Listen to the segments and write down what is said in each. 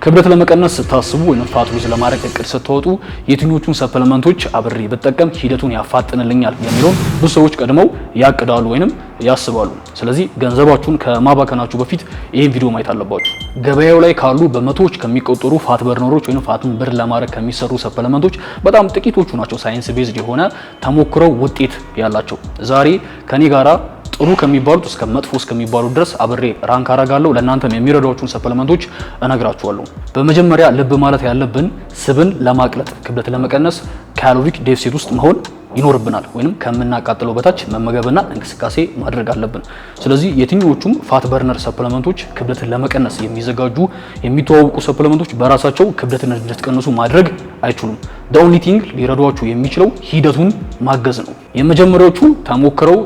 ክብደት ለመቀነስ ስታስቡ ወይንም ፋት ሉዝ ለማድረግ እቅድ ስትወጡ የትኞቹን ሰፕሊመንቶች አብሬ ብጠቀም ሂደቱን ያፋጥንልኛል የሚለውን ብዙ ሰዎች ቀድመው ያቅዳሉ ወይንም ያስባሉ። ስለዚህ ገንዘባችሁን ከማባከናችሁ በፊት ይሄን ቪዲዮ ማየት አለባችሁ። ገበያው ላይ ካሉ በመቶዎች ከሚቆጠሩ ፋት በርነሮች ወይንም ፋትን በርን ለማድረግ ከሚሰሩ ሰፕሊመንቶች በጣም ጥቂቶቹ ናቸው ሳይንስ ቤዝድ የሆነ ተሞክረው ውጤት ያላቸው። ዛሬ ከኔ ጋራ ጥሩ ከሚባሉት እስከ መጥፎ እስከሚባሉ ድረስ አብሬ ራንክ አረጋለሁ። ለእናንተም የሚረዷችሁን ሰፕሊመንቶች እነግራችኋለሁ። በመጀመሪያ ልብ ማለት ያለብን ስብን ለማቅለጥ ክብደት ለመቀነስ ካሎሪክ ዴፊሲት ውስጥ መሆን ይኖርብናል ወይንም ከምናቃጥለው በታች መመገብና እንቅስቃሴ ማድረግ አለብን። ስለዚህ የትኞቹም ፋት በርነር ሰፕሊመንቶች ክብደትን ለመቀነስ የሚዘጋጁ የሚተዋወቁ ሰፕሊመንቶች በራሳቸው ክብደትን እንድትቀንሱ ማድረግ አይችሉም። the only thing ሊረዷችሁ የሚችለው ሂደቱን ማገዝ ነው። የመጀመሪያዎቹ ተሞክረው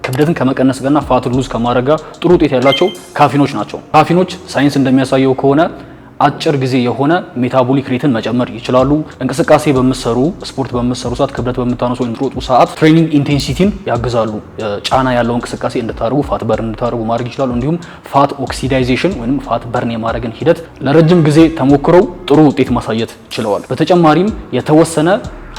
ክብደትን ከመቀነስ ጋርና ፋት ሉዝ ከማድረግ ጋር ጥሩ ውጤት ያላቸው ካፊኖች ናቸው። ካፊኖች ሳይንስ እንደሚያሳየው ከሆነ አጭር ጊዜ የሆነ ሜታቦሊክ ሬትን መጨመር ይችላሉ። እንቅስቃሴ በመሰሩ ስፖርት በመሰሩ ሰዓት ክብደት በመታነሱ ወይም ትሮጡ ሰዓት ትሬኒንግ ኢንቴንሲቲን ያግዛሉ። ጫና ያለው እንቅስቃሴ እንድታደርጉ ፋት በርን እንድታደርጉ ማድረግ ይችላሉ። እንዲሁም ፋት ኦክሲዳይዜሽን ወይም ፋት በርን የማድረግን ሂደት ለረጅም ጊዜ ተሞክረው ጥሩ ውጤት ማሳየት ችለዋል። በተጨማሪም የተወሰነ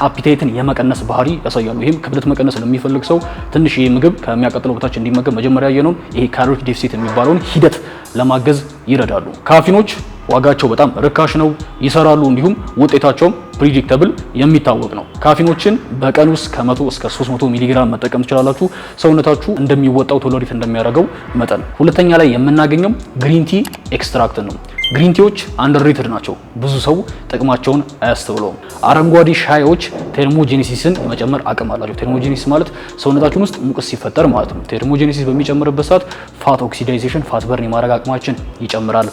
አፒታይትን የመቀነስ ባህሪ ያሳያሉ። ይሄም ክብደት መቀነስ ለሚፈልግ ሰው ትንሽ ምግብ ከሚያቀጥለው በታች እንዲመገብ መጀመሪያ ያየነው ይሄ ካሎሪክ ዴፊሲት የሚባለውን ሂደት ለማገዝ ይረዳሉ። ካፊኖች ዋጋቸው በጣም ርካሽ ነው፣ ይሰራሉ፣ እንዲሁም ውጤታቸውም ፕሪዲክተብል የሚታወቅ ነው። ካፊኖችን በቀን ውስጥ ከ100 እስከ 300 ሚሊግራም መጠቀም ትችላላችሁ፣ ሰውነታችሁ እንደሚወጣው ቶሎሬት እንደሚያደርገው መጠን። ሁለተኛ ላይ የምናገኘው ግሪን ቲ ኤክስትራክት ነው። ግሪን ቲዎች አንደርሬትድ ናቸው። ብዙ ሰው ጥቅማቸውን አያስተውለውም። አረንጓዴ ሻዮች ቴርሞጄኔሲስን የመጨመር አቅም አላቸው። ቴርሞጄኔሲስ ማለት ሰውነታችን ውስጥ ሙቀት ሲፈጠር ማለት ነው። ቴርሞጄኔሲስ በሚጨምርበት ሰዓት ፋት ኦክሲዳይዜሽን ፋት በርን የማድረግ አቅማችን ይጨምራል።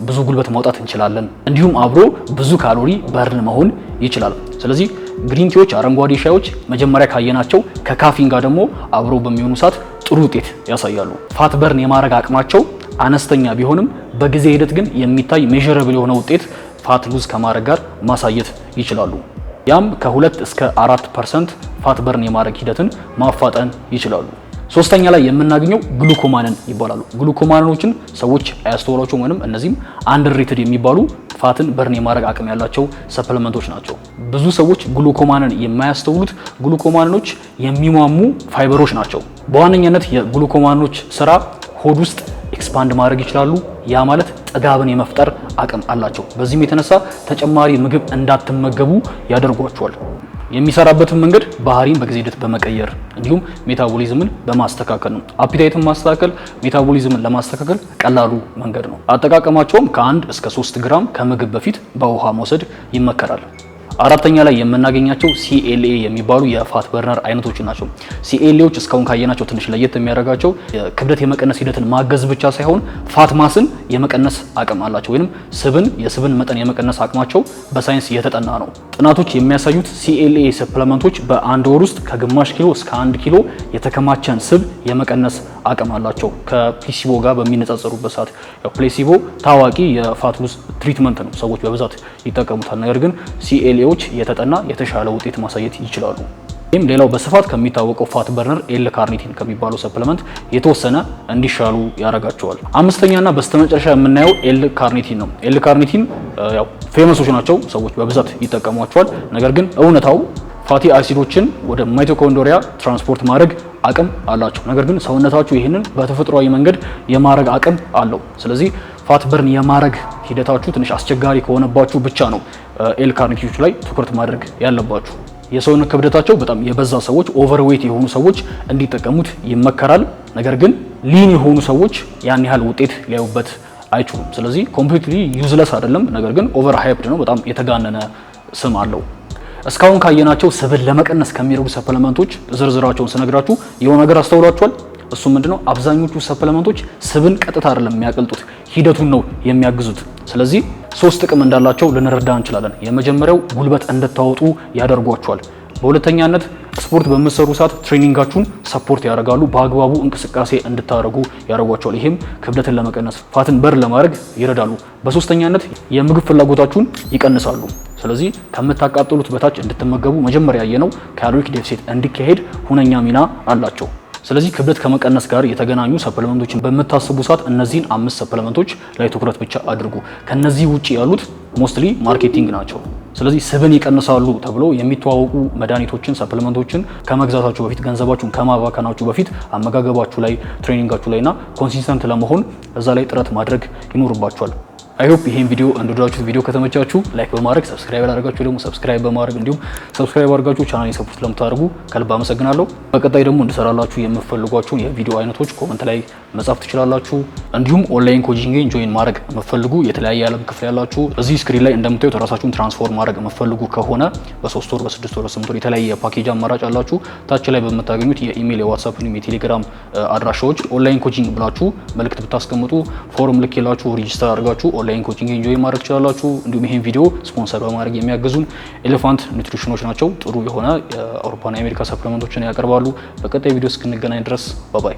ብዙ ጉልበት ማውጣት እንችላለን። እንዲሁም አብሮ ብዙ ካሎሪ በርን መሆን ይችላል። ስለዚህ ግሪን ቲዎች አረንጓዴ ሻዮች መጀመሪያ ካየናቸው ከካፊን ጋር ደግሞ አብሮ በሚሆኑ ሰዓት ጥሩ ውጤት ያሳያሉ። ፋት በርን የማድረግ አቅማቸው አነስተኛ ቢሆንም በጊዜ ሂደት ግን የሚታይ ሜዠረብል የሆነ ውጤት ፋት ሉዝ ከማድረግ ጋር ማሳየት ይችላሉ። ያም ከ2 እስከ 4% ፋት በርን የማድረግ ሂደትን ማፋጠን ይችላሉ። ሶስተኛ ላይ የምናገኘው ግሉኮማንን ይባላሉ። ግሉኮማኖችን ሰዎች አያስተውሏቸውም ወይንም እነዚህም አንደርሬትድ የሚባሉ ፋትን በርን የማድረግ አቅም ያላቸው ሰፕሊመንቶች ናቸው። ብዙ ሰዎች ግሉኮማንን የማያስተውሉት ግሉኮማኖች የሚሟሙ ፋይበሮች ናቸው። በዋነኛነት የግሉኮማኖች ስራ ሆድ ውስጥ ኤክስፓንድ ማድረግ ይችላሉ። ያ ማለት ጥጋብን የመፍጠር አቅም አላቸው። በዚህም የተነሳ ተጨማሪ ምግብ እንዳትመገቡ ያደርጓቸዋል። የሚሰራበትን መንገድ ባህሪን በጊዜ ሂደት በመቀየር እንዲሁም ሜታቦሊዝምን በማስተካከል ነው። አፒታይትን ማስተካከል ሜታቦሊዝምን ለማስተካከል ቀላሉ መንገድ ነው። አጠቃቀማቸውም ከ1 እስከ 3 ግራም ከምግብ በፊት በውሃ መውሰድ ይመከራል። አራተኛ ላይ የምናገኛቸው ሲኤልኤ የሚባሉ የፋት በርነር አይነቶች ናቸው። ሲኤልኤዎች እስካሁን ካየናቸው ትንሽ ለየት የሚያደርጋቸው ክብደት የመቀነስ ሂደትን ማገዝ ብቻ ሳይሆን ፋት ማስን የመቀነስ አቅም አላቸው። ወይንም የስብን መጠን የመቀነስ አቅማቸው በሳይንስ የተጠና ነው። ጥናቶች የሚያሳዩት ሲኤልኤ ሰፕሊመንቶች በአንድ ወር ውስጥ ከግማሽ ኪሎ እስከ 1 ኪሎ የተከማቸን ስብ የመቀነስ አቅም አላቸው። ከፕሌሲቦ ጋር በሚነጻጸሩበት ሰዓት ፕሌሲቦ ታዋቂ የፋት ሉዝ ትሪትመንት ነው፣ ሰዎች በብዛት ይጠቀሙታል። ነገር ግን ሲኤልኤ የተጠና የተሻለ ውጤት ማሳየት ይችላሉ። ይህም ሌላው በስፋት ከሚታወቀው ፋት በርነር ኤል ካርኒቲን ከሚባለው ሰፕሊመንት የተወሰነ እንዲሻሉ ያደርጋቸዋል። አምስተኛና በስተመጨረሻ የምናየው ኤል ካርኒቲን ነው። ኤል ካርኒቲን ፌመሶች ናቸው፣ ሰዎች በብዛት ይጠቀሟቸዋል። ነገር ግን እውነታው ፋቲ አሲዶችን ወደ ማይቶኮንድሪያ ትራንስፖርት ማድረግ አቅም አላቸው። ነገር ግን ሰውነታችሁ ይህንን በተፈጥሯዊ መንገድ የማድረግ አቅም አለው። ስለዚህ ፋት በርን የማድረግ ሂደታችሁ ትንሽ አስቸጋሪ ከሆነባችሁ ብቻ ነው ኤል ካርኒቲኖች ላይ ትኩረት ማድረግ ያለባችሁ። የሰውነት ክብደታቸው በጣም የበዛ ሰዎች፣ ኦቨርዌይት የሆኑ ሰዎች እንዲጠቀሙት ይመከራል። ነገር ግን ሊን የሆኑ ሰዎች ያን ያህል ውጤት ሊያዩበት አይችሉም። ስለዚህ ኮምፕሊትሊ ዩዝለስ አይደለም፣ ነገር ግን ኦቨር ሃይፕድ ነው፣ በጣም የተጋነነ ስም አለው። እስካሁን ካየናቸው ስብን ለመቀነስ ከሚረዱ ሰፕሊመንቶች ዝርዝራቸውን ስነግራችሁ የሆነ ነገር አስተውላችኋል? እሱ ምንድነው? አብዛኞቹ ሰፕሊመንቶች ስብን ቀጥታ አይደለም የሚያቀልጡት፣ ሂደቱን ነው የሚያግዙት። ስለዚህ 3 ጥቅም እንዳላቸው ልንረዳ እንችላለን። የመጀመሪያው ጉልበት እንድታወጡ ያደርጓቸዋል። በሁለተኛነት ስፖርት በምትሰሩ ሰዓት ትሬኒንጋችሁን ሰፖርት ያደርጋሉ፣ በአግባቡ እንቅስቃሴ እንድታደርጉ ያደርጓቸዋል። ይሄም ክብደትን ለመቀነስ ፋትን በርን ለማድረግ ይረዳሉ። በሶስተኛነት የምግብ ፍላጎታችሁን ይቀንሳሉ። ስለዚህ ከምታቃጥሉት በታች እንድትመገቡ መጀመሪያ ያየነው ካሎሪክ ዴፊሲት እንዲካሄድ ሁነኛ ሚና አላቸው። ስለዚህ ክብደት ከመቀነስ ጋር የተገናኙ ሰፕሊመንቶችን በምታስቡ ሰዓት እነዚህን 5 ሰፕሊመንቶች ላይ ትኩረት ብቻ አድርጉ። ከነዚህ ውጪ ያሉት ሞስትሊ ማርኬቲንግ ናቸው። ስለዚህ ስብን ይቀንሳሉ ተብሎ የሚተዋወቁ መድኃኒቶችን ሰፕሊመንቶችን ከመግዛታችሁ በፊት ገንዘባችሁን ከማባከናችሁ በፊት አመጋገባችሁ ላይ ትሬኒንጋችሁ ላይና ኮንሲስተንት ለመሆን እዛ ላይ ጥረት ማድረግ ይኖርባችኋል። አይ ሆፕ ይሄን ቪዲዮ እንደወደዳችሁት ቪዲዮ ከተመቻችሁ ላይክ በማድረግ ሰብስክራይብ ያላደረጋችሁ ደግሞ ሰብስክራይብ በማድረግ እንዲሁም ሰብስክራይብ አድርጋችሁ ቻናሌን ሰፖርት ለምታደርጉ ከልብ አመሰግናለሁ። በቀጣይ ደግሞ እንድሰራላችሁ የምትፈልጓቸውን የቪዲዮ አይነቶች ኮመንት ላይ መጻፍ ትችላላችሁ። እንዲሁም ኦንላይን ኮቺንግን ጆይን ማድረግ የምትፈልጉ የተለያየ ዓለም ክፍል ያላችሁ እዚህ ስክሪን ላይ እንደምታዩት ራሳችሁን ትራንስፎርም ማድረግ የምትፈልጉ ከሆነ በ3 ወር በ6 ወር በ8 ወር የተለያየ ፓኬጅ አማራጭ አላችሁ። ታች ላይ በምታገኙት የኢሜል የዋትስአፕ እንዲሁም የቴሌግራም አድራሻዎች ኦንላይን ኮቺንግ ብላችሁ መልእክት ብታስቀምጡ ፎርም ልኬላችሁ ሬጂስተር አድርጋችሁ ኦንላይን ኮቺንግን ጆይን ማድረግ ትችላላችሁ። እንዲሁም ይሄን ቪዲዮ ስፖንሰር በማድረግ የሚያገዙን ኤሌፋንት ኒውትሪሽኖች ናቸው። ጥሩ የሆነ የአውሮፓና የአሜሪካ ሰፕሊመንቶችን ያቀርባሉ። በቀጣይ ቪዲዮ እስክንገናኝ ድረስ ባይ